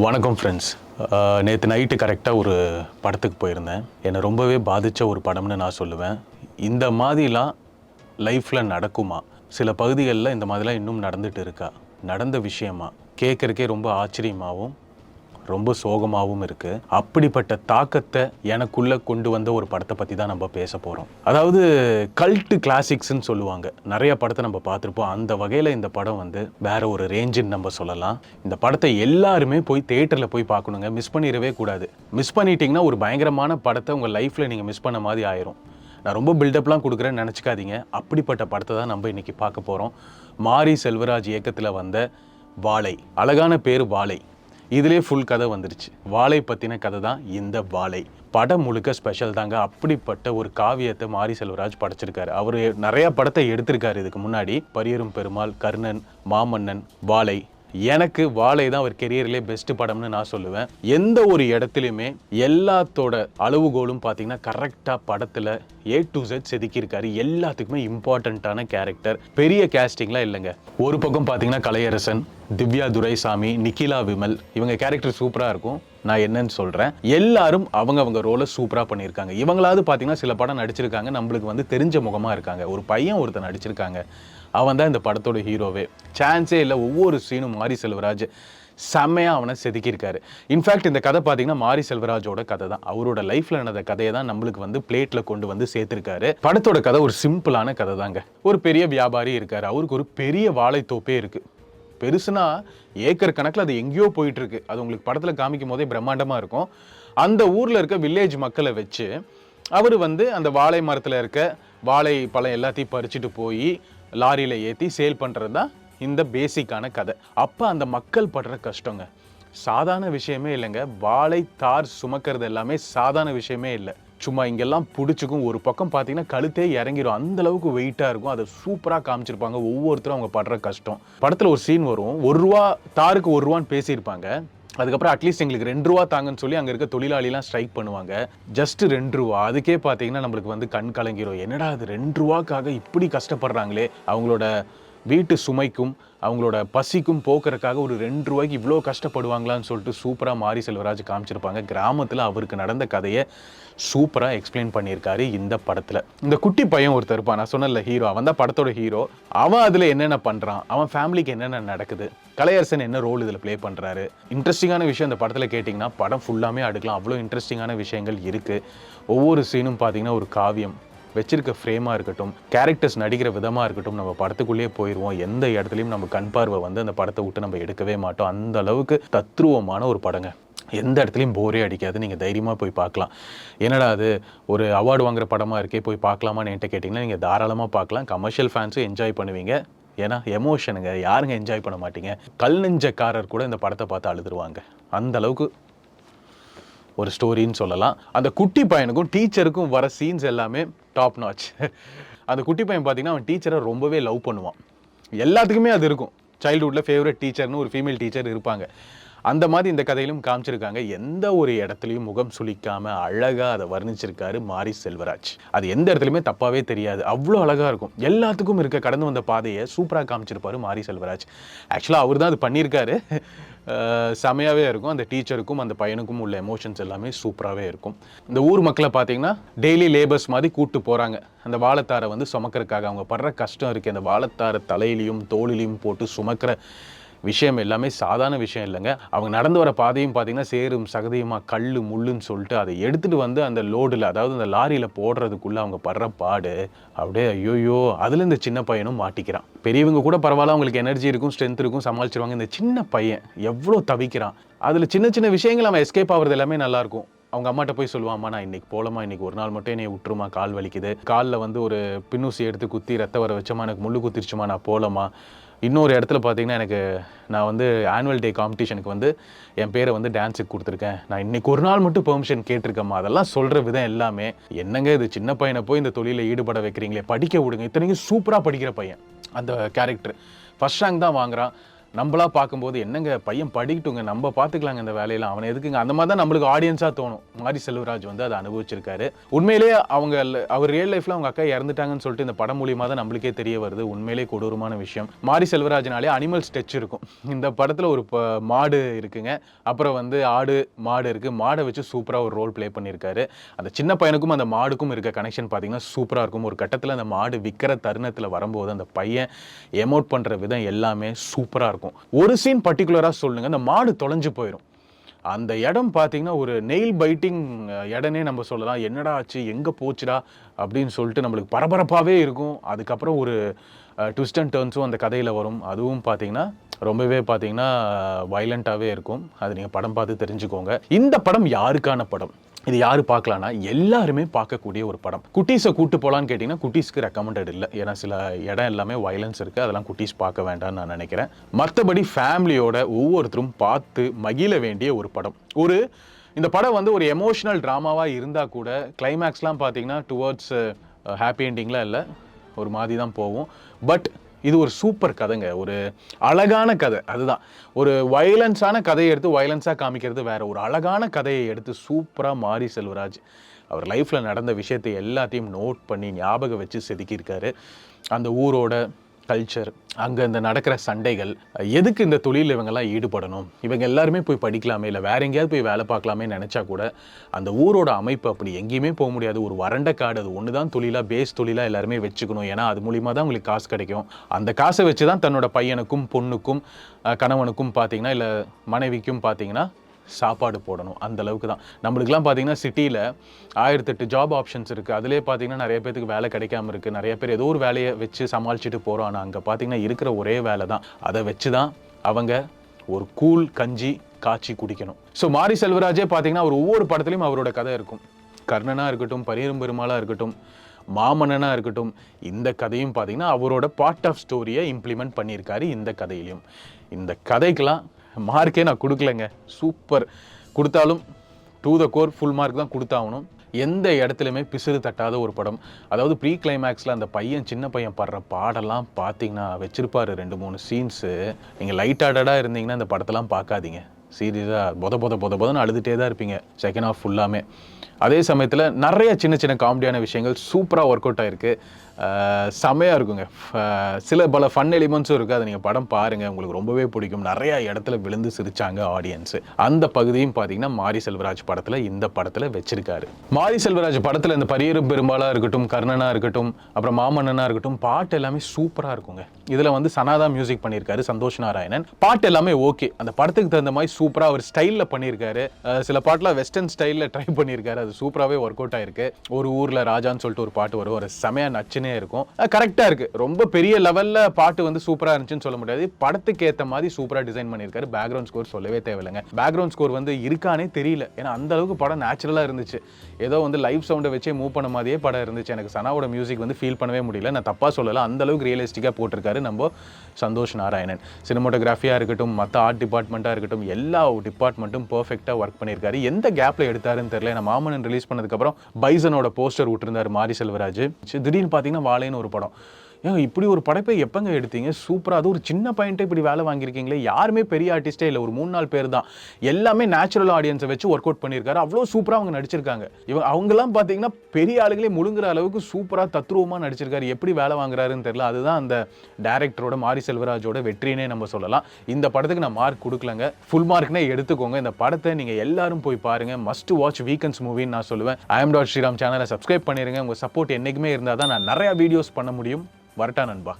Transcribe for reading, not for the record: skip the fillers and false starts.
வணக்கம் ஃப்ரெண்ட்ஸ். நேற்று நைட்டு கரெக்டாக ஒரு படத்துக்கு போயிருந்தேன். என்னை ரொம்பவே பாதித்த ஒரு படம்னு நான் சொல்லுவேன். இந்த மாதிரிலாம் லைஃப்பில் நடக்குமா? சில பகுதிகளில் இந்த மாதிரிலாம் இன்னும் நடந்துகிட்டு இருக்கா? நடந்த விஷயமா? கேட்குறக்கே ரொம்ப ஆச்சரியமாகவும் ரொம்ப சோகமாகவும் இருக்குது. அப்படிப்பட்ட தாக்கத்தை எனக்குள்ளே கொண்டு வந்த ஒரு படத்தை பற்றி தான் நம்ம பேச போகிறோம். அதாவது கல்ட்டு கிளாசிக்ஸ்ன்னு சொல்லுவாங்க. நிறைய படத்தை நம்ம பார்த்துருப்போம். அந்த வகையில் இந்த படம் வந்து வேற ஒரு ரேஞ்சுன்னு நம்ம சொல்லலாம். இந்த படத்தை எல்லாருமே போய் தியேட்டரில் போய் பார்க்கணுங்க. மிஸ் பண்ணிடவே கூடாது. மிஸ் பண்ணிட்டீங்கன்னா ஒரு பயங்கரமான படத்தை உங்கள் லைஃப்பில் நீங்கள் மிஸ் பண்ண மாதிரி ஆயிரும். நான் ரொம்ப பில்டப்லாம் கொடுக்குறேன்னு நினச்சிக்காதீங்க. அப்படிப்பட்ட படத்தை தான் நம்ம இன்றைக்கி பார்க்க போகிறோம். மாரி செல்வராஜ் இயக்கத்தில் வந்த வாழை. அழகான பேர் வாழை. இதிலே ஃபுல் கதை வந்துருச்சு. வாழை பற்றின கதை தான் இந்த வாழை. படம் முழுக்க ஸ்பெஷல் தாங்க. அப்படிப்பட்ட ஒரு காவியத்தை மாரி செல்வராஜ் படைச்சிருக்காரு. அவர் நிறையா படத்தை எடுத்திருக்காரு இதுக்கு முன்னாடி. பரியரும் பெருமாள், கர்ணன், மாமன்னன், வாழை. எனக்கு வாழை தான் அவர் கெரியர்லேயே பெஸ்ட் படம்னு நான் சொல்லுவேன். எந்த ஒரு இடத்துலையுமே எல்லாத்தோட அளவுகோலும் பார்த்தீங்கன்னா கரெக்டாக படத்தில் A to Z செதுக்கியிருக்காரு. எல்லாத்துக்குமே இம்பார்ட்டண்ட்டான கேரக்டர். பெரிய கேஸ்டிங்லாம் இல்லைங்க. ஒரு பக்கம் பார்த்தீங்கன்னா கலையரசன், திவ்யா துரைசாமி, நிக்கிலா விமல், இவங்க கேரக்டர் சூப்பராக இருக்கும். நான் என்னன்னு சொல்கிறேன், எல்லாரும் அவங்க ரோலை சூப்பராக பண்ணியிருக்காங்க. இவங்களாவது பார்த்தீங்கன்னா சில படம் நடிச்சிருக்காங்க, நம்மளுக்கு வந்து தெரிஞ்ச முகமாக இருக்காங்க. ஒரு பையன் ஒருத்தர் நடிச்சிருக்காங்க, அவன் தான் இந்த படத்தோட ஹீரோவே. சான்ஸே இல்லை. ஒவ்வொரு சீனும் மாரி செல்வராஜ் செம்மையாக அவனை செதுக்கியிருக்காரு. இன்ஃபேக்ட் இந்த கதை பார்த்தீங்கன்னா மாரி செல்வராஜோட கதை தான். அவரோட லைஃப்பில் நடந்த கதையை தான் நம்மளுக்கு வந்து பிளேட்டில் கொண்டு வந்து சேர்த்துருக்காரு. படத்தோட கதை ஒரு சிம்பிளான கதை தாங்க. ஒரு பெரிய வியாபாரி இருக்கார். அவருக்கு ஒரு பெரிய வாழைத்தோப்பே இருக்குது. பெருசுனா ஏக்கர் கணக்கில் அது எங்கேயோ போயிட்டு இருக்கு. அது உங்களுக்கு படத்தில் காமிக்கும் போதே பிரம்மாண்டமாக இருக்கும். அந்த ஊரில் இருக்க வில்லேஜ் மக்களை வச்சு அவர் வந்து அந்த வாழை மரத்தில் இருக்க வாழை பழம் எல்லாத்தையும் பறிச்சுட்டு போய் லாரியில் ஏற்றி சேல் பண்ணுறது தான் இந்த பேசிக்கான கதை. அப்போ அந்த மக்கள் படுற கஷ்டங்க சாதாரண விஷயமே இல்லைங்க. வாழை தார் சுமக்கிறது எல்லாமே சாதாரண விஷயமே இல்லை. சும்மா இங்கெல்லாம் பிடிச்சிக்கும். ஒரு பக்கம் பார்த்தீங்கன்னா கழுத்தே இறங்கிடும். அந்த அளவுக்கு வெயிட்டாக இருக்கும். அதை சூப்பராக காமிச்சிருப்பாங்க. ஒவ்வொருத்தரும் அவங்க படுற கஷ்டம். படத்தில் ஒரு சீன் வரும். ₹1 தாருக்கு ₹1 பேசியிருப்பாங்க. அதுக்கப்புறம் அட்லீஸ்ட் எங்களுக்கு ₹2 தாங்கன்னு சொல்லி அங்கே இருக்க தொழிலாளிலாம் ஸ்ட்ரைக் பண்ணுவாங்க. ஜஸ்ட் ₹2. அதுக்கே பார்த்தீங்கன்னா நம்மளுக்கு வந்து கண் கலங்கிரும். என்னடா அது ₹2க்காக இப்படி கஷ்டப்படுறாங்களே. அவங்களோட வீட்டு சுமைக்கும் அவங்களோட பசிக்கும் போக்குறதுக்காக ஒரு ₹2 இவ்வளோ கஷ்டப்படுவாங்களான்னு சொல்லிட்டு சூப்பராக மாரி செல்வராஜ் காமிச்சிருப்பாங்க. கிராமத்தில் அவருக்கு நடந்த கதையை சூப்பராக எக்ஸ்பிளைன் பண்ணியிருக்காரு இந்த படத்தில். இந்த குட்டி பையன் ஒருத்தர் இருப்பான், நான் சொன்னல ஹீரோ, அவன் தான் படத்தோட ஹீரோ. அவன் அதில் என்னென்ன பண்ணுறான், அவன் ஃபேமிலிக்கு என்னென்ன நடக்குது, கலையரசன் என்ன ரோல் இதில் ப்ளே பண்ணுறாரு. இன்ட்ரெஸ்டிங்கான விஷயம் இந்த படத்தில் கேட்டிங்கன்னா படம் ஃபுல்லாமே அடுக்கலாம். அவ்வளோ இன்ட்ரெஸ்டிங்கான விஷயங்கள் இருக்குது. ஒவ்வொரு சீனும் பார்த்தீங்கன்னா ஒரு காவியம். வச்சிருக்க ஃப்ரேமாக இருக்கட்டும், கேரக்டர்ஸ் நடிக்கிற விதமாக இருக்கட்டும், நம்ம படத்துக்குள்ளேயே போயிடுவோம். எந்த இடத்துலையும் நம்ம கண் பார்வை வந்து அந்த படத்தை விட்டு நம்ம எடுக்கவே மாட்டோம். அந்த அளவுக்கு தத்ரூவமான ஒரு படங்க. எந்த இடத்துலையும் போரே அடிக்காது. நீங்கள் தைரியமாக போய் பார்க்கலாம். என்னடா அது ஒரு அவார்டு வாங்குற படமாக இருக்கே, போய் பார்க்கலாமான்னு என்கிட்ட கேட்டிங்கன்னா நீங்கள் தாராளமாக பார்க்கலாம். கமர்ஷியல் ஃபேன்ஸும் என்ஜாய் பண்ணுவீங்க. ஏன்னா எமோஷனுங்க, யாருங்க என்ஜாய் பண்ண மாட்டீங்க. கல் நெஞ்சக்காரர் கூட இந்த படத்தை பார்த்து அழுதுருவாங்க. அந்த அளவுக்கு ஒரு ஸ்டோரின்னு சொல்லலாம். அந்த குட்டி பையனுக்கும் டீச்சருக்கும் வர சீன்ஸ் எல்லாமே டாப் நாச். அந்த குட்டி பையன் பார்த்தீங்கன்னா அவன் டீச்சரை ரொம்பவே லவ் பண்ணுவான். எல்லாத்துக்குமே அது இருக்கும். சைல்டுஹுட்டில் ஃபேவரட் டீச்சர்னு ஒரு ஃபீமேல் டீச்சர் இருப்பாங்க. அந்த மாதிரி இந்த கதையிலும் காமிச்சிருக்காங்க. எந்த ஒரு இடத்துலையும் முகம் சுளிக்காமல் அழகாக அதை வர்ணிச்சிருக்காரு மாரி செல்வராஜ். அது எந்த இடத்துலையுமே தப்பாகவே தெரியாது. அவ்வளோ அழகாக இருக்கும். எல்லாத்துக்கும் இருக்க கடந்து வந்த பாதையை சூப்பராக காமிச்சிருப்பாரு மாரி செல்வராஜ். ஆக்சுவலாக அவர் தான் அது பண்ணியிருக்காரு. செமையாகவே இருக்கும். அந்த டீச்சருக்கும் அந்த பையனுக்கும் உள்ள எமோஷன்ஸ் எல்லாமே சூப்பராகவே இருக்கும். இந்த ஊர் மக்களை பார்த்தீங்கன்னா டெய்லி லேபர்ஸ் மாதிரி கூப்பிட்டு போகிறாங்க. அந்த வாழைத்தாரை வந்து சுமக்கிறதுக்காக. அவங்க படுற கஷ்டம் இருக்குது. அந்த வாழைத்தாரை தலையிலையும் தோளிலையும் போட்டு சுமக்கிற விஷயம் எல்லாமே சாதாரண விஷயம் இல்லைங்க. அவங்க நடந்து வர பாதையும் பார்த்தீங்கன்னா சேரும் சகதியுமா கல் முள்ளுன்னு சொல்லிட்டு அதை எடுத்துகிட்டு வந்து அந்த லோடில், அதாவது அந்த லாரியில் போடுறதுக்குள்ளே அவங்க படுற பாடு அப்படியே ஐயோயோ. அதில் இந்த சின்ன பையனும் மாட்டிக்கிறான். பெரியவங்க கூட பரவாயில்ல, அவங்களுக்கு எனர்ஜி இருக்கும், ஸ்ட்ரென்த் இருக்கும், சமாளிச்சிருவாங்க. இந்த சின்ன பையன் எவ்வளோ தவிக்கிறான். அதில் சின்ன சின்ன விஷயங்கள் அவன் எஸ்கேப் ஆகிறது எல்லாமே நல்லாயிருக்கும். அவங்க அம்மாட்ட போய் சொல்லுவாம்மா, நான் இன்றைக்கி போகலாமா, இன்றைக்கி ஒரு நாள் மட்டும் என்னை விட்டுருமா, கால் வலிக்குது, காலில் வந்து ஒரு பின்னூசி எடுத்து குத்தி ரத்த வர வச்சோமா, எனக்கு முள்ளு குத்திருச்சுமா, நான் போகலாமா. இன்னொரு இடத்துல பார்த்தீங்கன்னா எனக்கு நான் வந்து ஆனுவல் டே காம்படிஷனுக்கு வந்து என் பேரை வந்து டான்ஸுக்கு கொடுத்துருக்கேன், நான் இன்றைக்கி ஒரு நாள் மட்டும் பெர்மிஷன் கேட்டிருக்கேம்மா. அதெல்லாம் சொல்கிற விதம் எல்லாமே என்னங்க இது, சின்ன பையனை போய் இந்த தொழிலில் ஈடுபட வைக்கிறீங்களே, படிக்க விடுங்க. இத்தனைக்கும் சூப்பராக படிக்கிற பையன் அந்த கேரக்டர். ஃபர்ஸ்ட் ரேங்க் தான் வாங்குறான். நம்மளா பார்க்கும்போது என்னங்க பையன் படிக்கட்டுங்க, நம்ம பார்த்துக்கலாங்க இந்த வேலையெல்லாம், அவனை எதுக்குங்க, அந்த மாதிரி தான் நம்மளுக்கு ஆடியன்ஸாக தோணும். மாரி செல்வராஜ் வந்து அதை அனுபவிச்சிருக்காரு. உண்மையிலேயே அவர் ரியல் லைஃப்ல அவங்க அக்கா இறந்துட்டாங்கன்னு சொல்லிட்டு இந்த படம் மூலியமாக தான் நம்மளுக்கே தெரிய வருது. உண்மையிலேயே கொடூரமான விஷயம். மாரி செல்வராஜ்னாலே அனிமல் ஸ்டெச் இருக்கும். இந்த படத்தில் ஒரு மாடு இருக்குங்க, அப்புறம் வந்து ஆடு மாடு இருக்கு. மாடை வச்சு சூப்பராக ஒரு ரோல் ப்ளே பண்ணியிருக்காரு. அந்த சின்ன பையனுக்கும் அந்த மாடுக்கும் இருக்க கனெக்ஷன் பார்த்தீங்கன்னா சூப்பராக இருக்கும். ஒரு கட்டத்தில் அந்த மாடு விற்கிற தருணத்தில் வரும்போது அந்த பையன் எமோட் பண்ணுற விதம் எல்லாமே சூப்பராக இருக்கும். ஒரு சீன் பர்டிகுலராக சொல்லுங்க, அந்த மாடு தொலைஞ்சு போயிடும். அந்த இடம் பார்த்தீங்கன்னா ஒரு நெயில் பைட்டிங் இடனே நம்ம சொல்லலாம். என்னடா ஆச்சு, எங்கே போச்சுடா அப்படின்னு சொல்லிட்டு நம்மளுக்கு பரபரப்பாகவே இருக்கும். அதுக்கப்புறம் ஒரு ட்விஸ்ட் அண்ட் டர்ன்ஸும் அந்த கதையில் வரும். அதுவும் பார்த்தீங்கன்னா ரொம்பவே பார்த்தீங்கன்னா வயலண்ட்டாகவே இருக்கும். அது நீங்கள் படம் பார்த்து தெரிஞ்சுக்கோங்க. இந்த படம் யாருக்கான படம், இது யாரு பார்க்கலாம்னா எல்லாருமே பார்க்கக்கூடிய ஒரு படம். குட்டீஸை கூட்டு போகலான்னு கேட்டிங்கன்னா குட்டீஸ்க்கு ரெக்கமெண்டட் இல்லை. ஏன்னா சில இடம் எல்லாமே வயலன்ஸ் இருக்குது, அதெல்லாம் குட்டீஸ் பார்க்க வேண்டாம்னு நான் நினைக்கிறேன். மற்றபடி ஃபேமிலியோட ஒவ்வொருத்தரும் பார்த்து மகிழ வேண்டிய ஒரு படம். இந்த படம் வந்து ஒரு எமோஷனல் ட்ராமாவாக இருந்தால் கூட கிளைமேக்ஸ்லாம் பார்த்தீங்கன்னா டுவர்ட்ஸ் ஹாப்பி என்டிங்லாம் இல்லை, ஒரு மாதிரி தான் போகும். பட் இது ஒரு சூப்பர் கதைங்க, ஒரு அழகான கதை. அதுதான், ஒரு வயலன்ஸான கதையை எடுத்து வயலன்ஸாக காமிக்கிறது வேற, ஒரு அழகான கதையை எடுத்து சூப்பராக மாரி செல்வராஜ் அவர் லைஃப்பில் நடந்த விஷயத்தை எல்லாத்தையும் நோட் பண்ணி ஞாபகம் வச்சு செதுக்கியிருக்காரு. அந்த ஊரோட கல்ச்சர், அங்கே இந்த நடக்கிற சண்டைகள், எதுக்கு இந்த தொழில் இவங்கெல்லாம் ஈடுபடணும், இவங்க எல்லாருமே போய் படிக்கலாமே, இல்லை வேற எங்கேயாவது போய் வேலை பார்க்கலாமே நினச்சா கூட அந்த ஊரோட அமைப்பு அப்படி எங்கேயுமே போக முடியாது. ஒரு வறண்ட காடு, அது ஒன்று தான் தொழிலாக, பேஸ் தொழிலாக எல்லாருமே வச்சுக்கணும். ஏன்னா அது மூலிமா தான் உங்களுக்கு காசு கிடைக்கும். அந்த காசை வச்சு தான் தன்னோட பையனுக்கும் பொண்ணுக்கும் கணவனுக்கும் பார்த்தீங்கன்னா இல்லை மனைவிக்கும் பார்த்தீங்கன்னா சாப்பாடு போடணும். அந்த அளவுக்கு தான். நம்மளுக்குலாம் பார்த்தீங்கன்னா சிட்டியில் 1008 ஜாப் ஆப்ஷன்ஸ் இருக்குது. அதிலே பார்த்தீங்கன்னா நிறைய பேருக்கு வேலை கிடைக்காம இருக்குது. நிறைய பேர் ஏதோ ஒரு வேலையை வச்சு சமாளிச்சுட்டு போகிறோம். ஆனால் அங்கே பார்த்தீங்கன்னா இருக்கிற ஒரே வேலை தான், அதை வச்சு தான் அவங்க ஒரு கூழ் கஞ்சி காய்ச்சி குடிக்கணும். ஸோ மாரி செல்வராஜே பார்த்தீங்கன்னா ஒவ்வொரு படத்துலையும் அவரோட கதை இருக்கும். கர்ணனாக இருக்கட்டும், பரியரும் பெருமாளாக இருக்கட்டும், மாமன்னனாக இருக்கட்டும், இந்த கதையும் பார்த்தீங்கன்னா அவரோட பார்ட் ஆஃப் ஸ்டோரியை இம்ப்ளிமெண்ட் பண்ணியிருக்காரு இந்த கதையிலையும். இந்த கதைக்கெல்லாம் மார்க்கே நான் கொடுக்கலைங்க, சூப்பர். கொடுத்தாலும் to the core full mark தான் கொடுத்தாகணும். எந்த இடத்துலையுமே பிசுறு தட்டாத ஒரு படம். அதாவது ப்ரீ கிளைமேக்ஸில் அந்த சின்ன பையன் படுற பாடெல்லாம் பார்த்தீங்கன்னா வச்சிருப்பாரு 2-3 சீன்ஸு. நீங்கள் லைட் ஹார்ட்டடாக இருந்தீங்கன்னா இந்த படத்தெல்லாம் பார்க்காதீங்க. சீரியஸாக பொதன்னு அழுதுகிட்டே தான் இருப்பீங்க செகண்ட் ஹாஃப் ஃபுல்லாமே. அதே சமயத்தில் நிறைய சின்ன சின்ன காமெடியான விஷயங்கள் சூப்பராக ஒர்க் அவுட் ஆகிருக்கு. செமையாக இருக்குங்க. பல ஃபன் எலிமெண்ட்ஸும் இருக்குது. அதை நீங்கள் படம் பாருங்கள், உங்களுக்கு ரொம்பவே பிடிக்கும். நிறையா இடத்துல விழுந்து சிரிச்சாங்க ஆடியன்ஸு. அந்த பகுதியும் பார்த்தீங்கன்னா மாரி செல்வராஜ் படத்தில் இந்த படத்தில் வச்சிருக்காரு. மாரி செல்வராஜ் படத்தில் இந்த பரியரும் பெரும்பாலாக இருக்கட்டும், கர்ணனாக இருக்கட்டும், அப்புறம் மாமன்னனாக இருக்கட்டும், பாட்டு எல்லாமே சூப்பராக இருக்குங்க. இதில் வந்து சனாதா மியூசிக் பண்ணியிருக்காரு சந்தோஷ் நாராயணன். பாட்டு எல்லாமே ஓகே, அந்த படத்துக்கு தகுந்த மாதிரி சூப்பராக ஒரு ஸ்டைலில் பண்ணியிருக்காரு. சில பாட்டெலாம் வெஸ்டர்ன் ஸ்டைலில் ட்ரை பண்ணியிருக்காரு. அது சூப்பராகவே ஒர்க் அவுட் ஆயிருக்கு. ஒரு ஊரில் ராஜான்னு சொல்லிட்டு ஒரு பாட்டு வரும், ஒரு செமையாக நச்சுன்னு இருக்கும். கரெக்டா இருக்கு. ரொம்ப பெரிய லெவல்ல பாட்டு வந்து சூப்பரா இருந்துச்சுன்னு சொல்ல முடியாது. படத்துக்கு ஏத்த மாதிரி சூப்பரா டிசைன் பண்ணிருக்காரு. பேக்ரவுண்ட் ஸ்கோர் சொல்லவே தேவையில்லைங்க. பேக்ரவுண்ட் ஸ்கோர் வந்து இருக்கானே தெரியல. ஏன்னா அந்த அளவுக்கு படம் நேச்சுரலா இருந்துச்சு. ஏதோ வந்து லைவ் சவுண்டை வச்சே மூவ் பண்ண மாதிரியே படம் இருந்துச்சு. எனக்கு சனாவோட மியூசிக் வந்து ஃபீல் பண்ணவே முடியல. நான் தப்பா சொல்லல, அந்த அளவுக்கு ரியலிஸ்டிக்கா போட்டிருக்காரு நம்ம சந்தோஷ் நாராயணன். சினிமோட்டோகிராஃபியா இருக்கட்டும், மற்ற ஆர்ட் டிபார்ட்மெண்ட்டா இருக்கட்டும், எல்லா டிபார்ட்மெண்ட்டும் பெர்ஃபெக்ட்டா ஒர்க் பண்ணியிருக்காரு. எந்த கேப்ல எடுத்தாருன்னு தெரியல. நான் மாமன்னன் ரிலீஸ் பண்ணதுக்கு அப்புறம் பைசனோட போஸ்டர் விட்டுருந்தாரு மாரி செல்வராஜ். திடீர்னு பார்த்தீங்கன்னா வாழைன்னு ஒரு படம். ஏங்க இப்படி ஒரு படைப்பை எப்பங்க எடுத்தீங்க, சூப்பராக. அது ஒரு சின்ன பையன்ட்டே இப்படி வேலை வாங்கியிருக்கீங்களே. யாருமே பெரிய ஆர்டிஸ்டே இல்லை, ஒரு 3-4 பேர் தான். எல்லாமே நேச்சுரல் ஆடியன்ஸை வச்சு ஒர்க் அவுட் பண்ணியிருக்காரு. அவ்வளோ சூப்பராக அவங்க நடிச்சிருக்காங்க. அவங்கெல்லாம் பார்த்தீங்கன்னா பெரிய ஆளுகளே முழுங்குற அளவுக்கு சூப்பராக தத்ரூபமாக நடிச்சிருக்காரு. எப்படி வேலை வாங்குறாருன்னு தெரியல. அதுதான் அந்த டைரக்டரோட மாரி செல்வராஜோட வெற்றினே நம்ம சொல்லலாம். இந்த படத்துக்கு நான் மார்க் கொடுக்கலங்க, ஃபுல் மார்க்னே எடுத்துக்கோங்க. இந்த படத்தை நீங்கள் எல்லாரும் போய் பாருங்க. மஸ்ட் வாட்ச் வீக்கெண்ட்ஸ் மூவின்னு நான் சொல்லுவேன். I am.Sriram சேனலை சப்ஸ்கிரைப் பண்ணிடுங்க. உங்கள் சப்போர்ட் என்றைக்குமே இருந்தால் தான் நான் நிறையா வீடியோஸ் பண்ண முடியும். வரட்டா நண்பா.